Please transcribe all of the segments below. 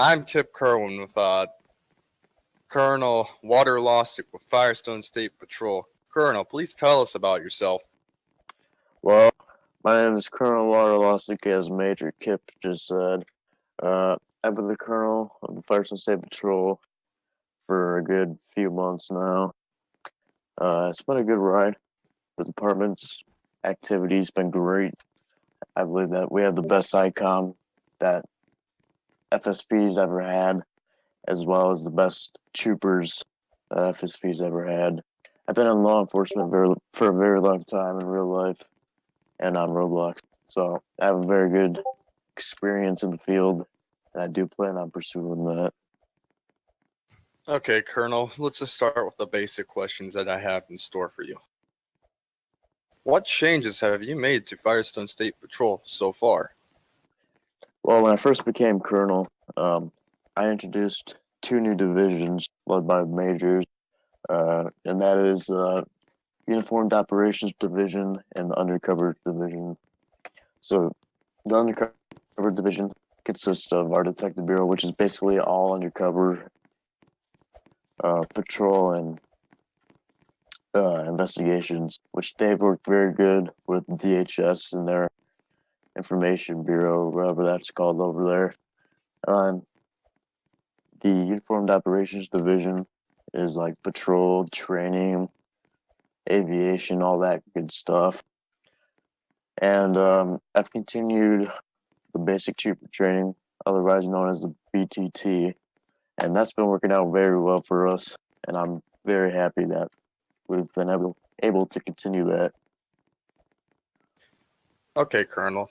I'm Kip Kerwin with Colonel WaterLostic with Firestone State Patrol. Colonel, please tell us about yourself. Well, my name is Colonel WaterLostic, as Major Kip just said. I've been the Colonel of the Firestone State Patrol for a good few months now. It's been a good ride. The department's activity's been great. I believe that we have the best ICOM that FSP's ever had, as well as the best troopers that FSP's ever had. I've been in law enforcement for a very long time in real life and on Roblox, so I have a very good experience in the field, and I do plan on pursuing that. Okay, Colonel, let's just start with the basic questions that I have in store for you. What changes have you made to Firestone State Patrol so far? Well, when I first became colonel, I introduced two new divisions led by majors, and that is Uniformed Operations Division and the Undercover Division. So the Undercover Division consists of our Detective Bureau, which is basically all undercover patrol and investigations, which they've worked very good with DHS and their Information Bureau, whatever that's called over there. The Uniformed Operations Division is like patrol, training, aviation, all that good stuff. And I've continued the basic trooper training, otherwise known as the BTT, and that's been working out very well for us, and I'm very happy that we've been able to continue that. Okay, Colonel.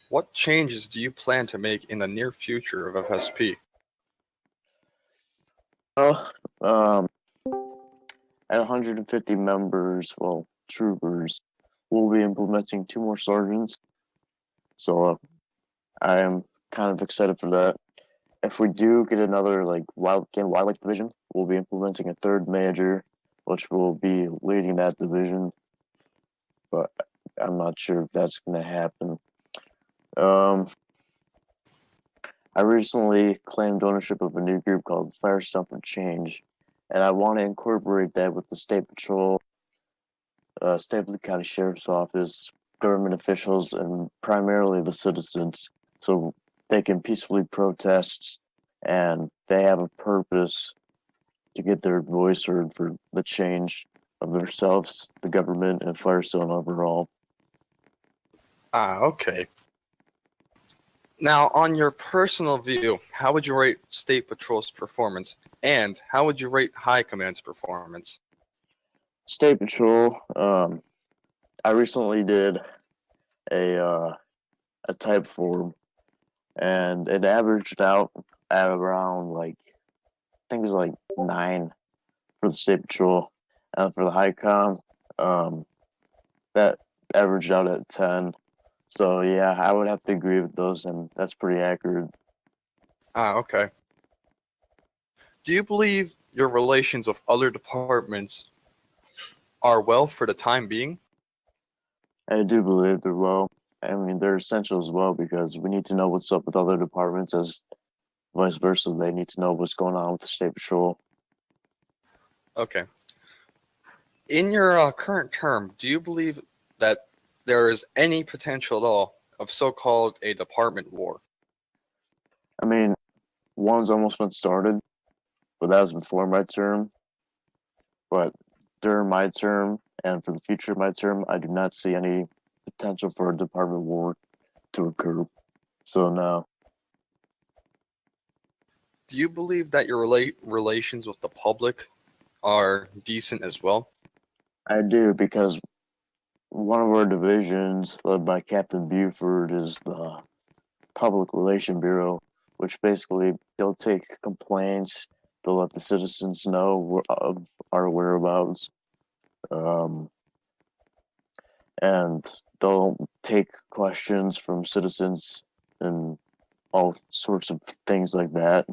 What changes do you plan to make in the near future of FSP? Well, at 150 members, well, troopers, we'll be implementing 2 more sergeants. So I am kind of excited for that. If we do get another wildlife division, we'll be implementing a 3rd major, which will be leading that division. But I'm not sure if that's going to happen. I recently claimed ownership of a new group called Fire Stop and Change, and I want to incorporate that with the State Patrol, Stapleton County Sheriff's Office, government officials, and primarily the citizens, so they can peacefully protest and they have a purpose to get their voice heard for the change of themselves, the government, and Firestone overall. Okay. Now, on your personal view, how would you rate State Patrol's performance, and how would you rate High Command's performance? State Patrol, I recently did a type form, and it averaged out at around I think it was 9 for the State Patrol, and for the High Com, that averaged out at 10. So yeah, I would have to agree with those, and that's pretty accurate. Okay. Do you believe your relations with other departments are well for the time being? I do believe they're well. I mean, they're essential as well because we need to know what's up with other departments, as vice versa. They need to know what's going on with the State Patrol. Okay. In your current term, do you believe that there is any potential at all of so-called a department war? I mean, one's almost been started, but that was before my term. But during my term and for the future of my term, I do not see any potential for a department war to occur. So no. Do you believe that your relations with the public are decent as well? I do, because one of our divisions, led by Captain Buford, is the Public Relation Bureau, which basically they'll take complaints, they'll let the citizens know of our whereabouts, and they'll take questions from citizens and all sorts of things like that.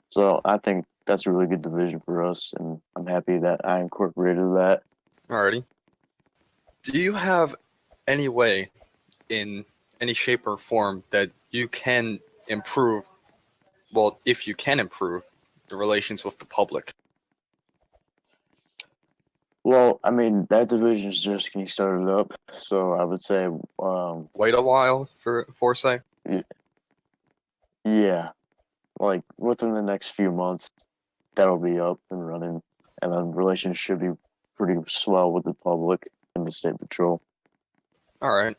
So I think that's a really good division for us, and I'm happy that I incorporated that. Alrighty. Do you have any way, in any shape or form, that you can improve well, if you can improve the relations with the public? Well, I mean, that division is just getting started up, so I would say, Wait a while for foresight. y- yeah, like within the next few months, that'll be up and running, and then relations should be pretty swell with the public and the state patrol. All right.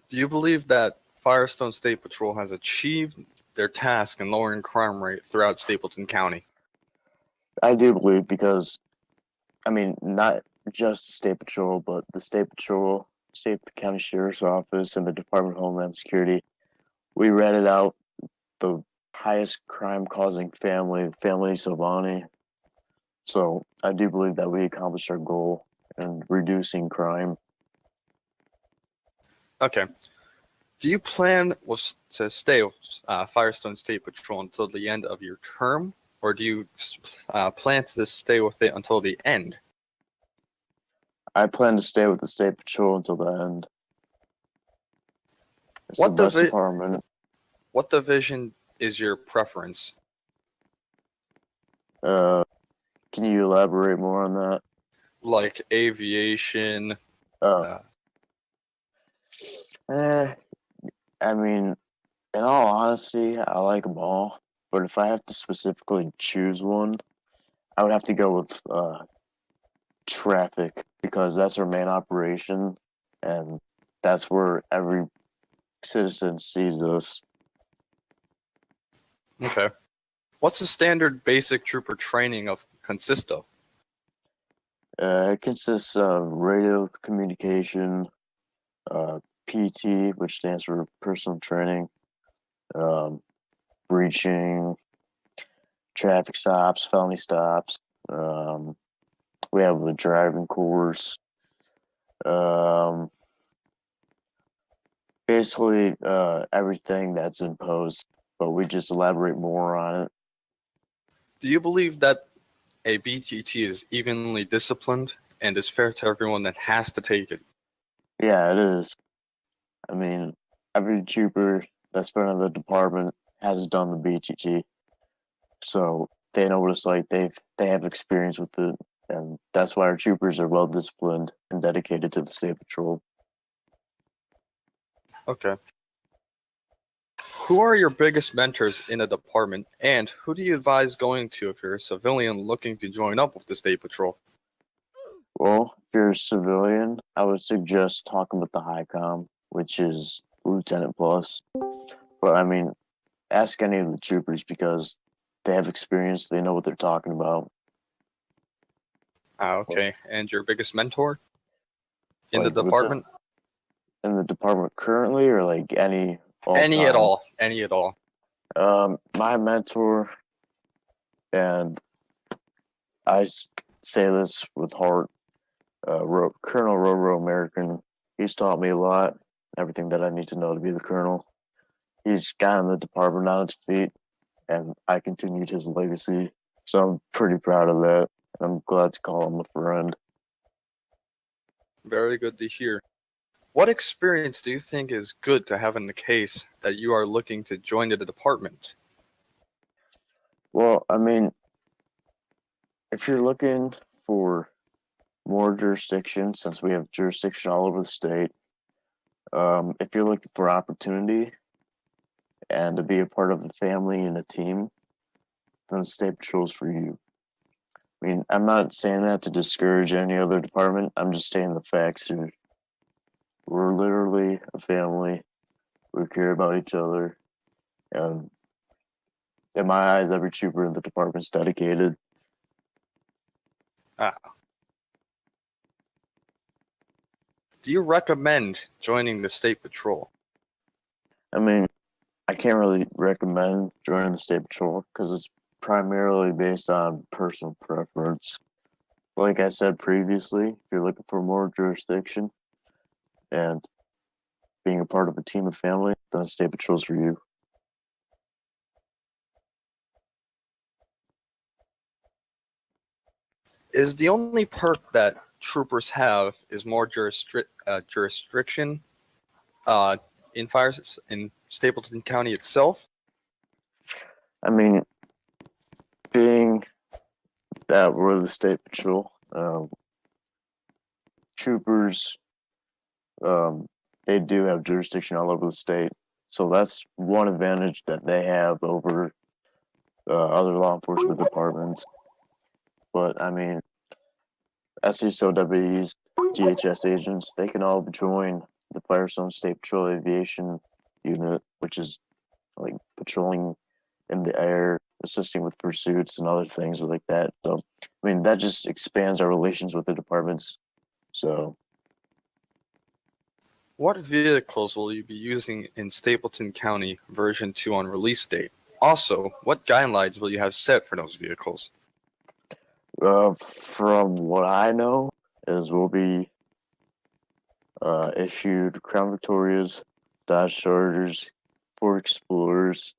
Do you believe that Firestone State Patrol has achieved their task in lowering crime rate throughout Stapleton County? I do believe because, I mean, not just the state patrol, but the state patrol, state county sheriff's office, and the Department of Homeland Security. We ratted out the highest crime-causing family Silvani. So I do believe that we accomplished our goal in reducing crime. Okay. Do you plan to stay with Firestone State Patrol until the end of your term, or do you plan to stay with it until the end? I plan to stay with the state patrol until the end. It's What the best divi- department. What division is your preference? Can you elaborate more on that? Like aviation? Oh, Uh, eh, I mean, in all honesty, I like them all. But if I have to specifically choose one, I would have to go with traffic because that's our main operation, and that's where every citizen sees us. okay. What's the standard basic trooper training consist of? It consists of radio communication, PT, which stands for personal training, um, breaching, traffic stops, felony stops. We have the driving course. Um, Basically, everything that's imposed, but we just elaborate more on it. Do you believe that a BTT is evenly disciplined and is fair to everyone that has to take it? Yeah, it is. I mean, every trooper that's been in the department has done the BTG, so they know what it's like. They have experience with it, and that's why our troopers are well disciplined and dedicated to the state patrol. Okay. Who are your biggest mentors in the department, and who do you advise going to if you're a civilian looking to join up with the State Patrol? Well, if you're a civilian, I would suggest talking with the high com, which is Lieutenant Plus. But I mean, ask any of the troopers because they have experience. They know what they're talking about. Okay. And your biggest mentor in the Like with department? in the department currently, or like any all Any at time. all. Any at all. My mentor, and say this with heart, Colonel Roro American. He's taught me a lot, everything that I need to know to be the colonel. He's gotten the department on its feet, and I continued his legacy. So I'm pretty proud of that. And I'm glad to call him a friend. Very good to hear. What experience do you think is good to have in the case that you are looking to join the department? Well, I mean, if you're looking for more jurisdiction, since we have jurisdiction all over the state, if you're looking for opportunity and to be a part of a family and a team, then the state patrol's for you. I mean, I'm not saying that to discourage any other department. I'm just stating the facts here. We're literally a family. We care about each other. And in my eyes, every trooper in the department's dedicated. Ah. Do you recommend joining the State Patrol? I mean, I can't really recommend joining the state patrol because it's primarily based on personal preference. Like I said previously, if you're looking for more jurisdiction and being a part of a team of family, then the state patrol's for you. Is the only perk that troopers have is more jurisdiction uh, in Stapleton County itself? I mean, being that we're the state patrol, troopers, um, they do have jurisdiction all over the state. So that's one advantage that they have over other law enforcement departments. But I mean, SCSOWs, DHS agents, they can all join the Firestone State Patrol Aviation Unit, which is like patrolling in the air, assisting with pursuits and other things like that. So, I mean, that just expands our relations with the departments. So, What vehicles will you be using in Stapleton County version 2 on release date? Also, what guidelines will you have set for those vehicles? from what I know, is we'll be issued Crown Victorias, Dodge Chargers, Ford Explorers,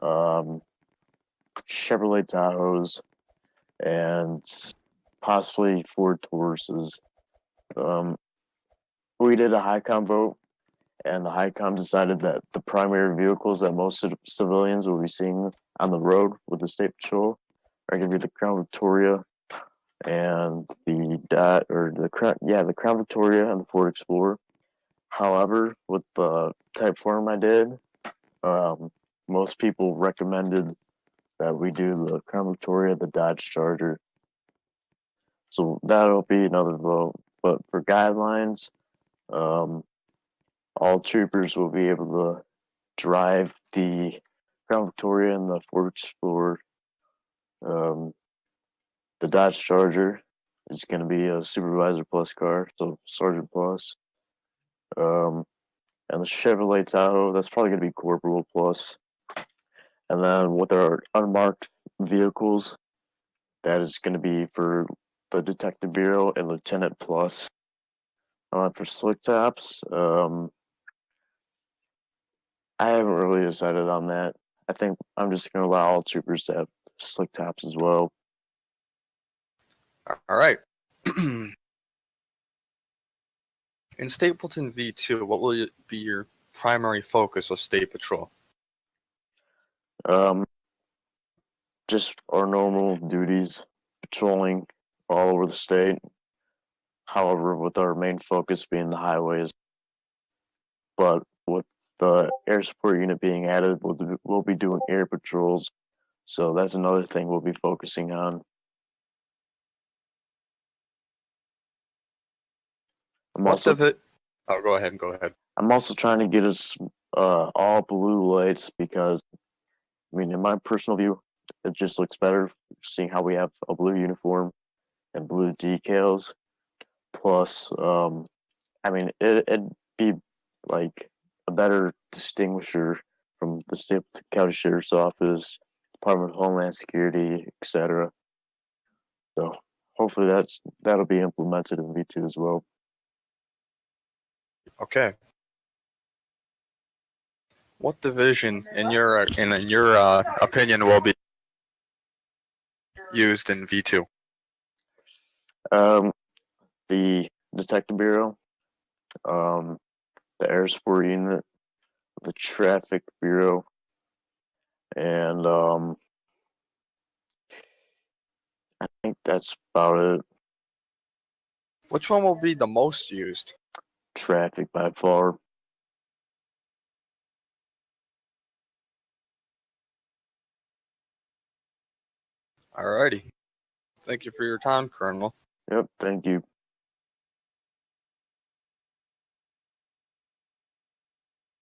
um, Chevrolet Tahoes, and possibly Ford Tauruses. Um, we did a HICOM vote, and the HICOM decided that the primary vehicles that most civilians will be seeing on the road with the state patrol are going to be the Crown Victoria and the Crown Victoria and the Ford Explorer. However, with the type form I did, um, most people recommended that we do the Crown Victoria, the Dodge Charger. So that'll be another vote. But for guidelines, um, all troopers will be able to drive the Crown Victoria and the Ford Explorer. Um, the Dodge Charger is going to be a Supervisor Plus car, so Sergeant Plus. And the Chevrolet Tahoe, that's probably going to be Corporal Plus. And then with our unmarked vehicles, that is going to be for the Detective Bureau and Lieutenant Plus. For slick tops, I haven't really decided on that. I think I'm just going to allow all troopers to have slick tops as well. All right. In Stapleton V2, what will be your primary focus of State Patrol? Um, just our normal duties, patrolling all over the state. However, with our main focus being the highways, but with the air support unit being added, we'll be doing air patrols. So that's another thing we'll be focusing on. I'm What also of it? Oh, go ahead. Go ahead. I'm also trying to get us all blue lights because, I mean, in my personal view, it just looks better seeing how we have a blue uniform and blue decals. Plus, I mean, it'd be like a better distinguisher from the state county sheriff's office, Department of Homeland Security, etc. So hopefully that'll be implemented in V2 as well. Okay. What division, in your opinion, will be used in V2? Um, the Detective Bureau, um, the Air Support Unit, the Traffic Bureau, and I think that's about it. Which one will be the most used? Traffic by far. Alrighty. Thank you for your time, Colonel. Yep, thank you.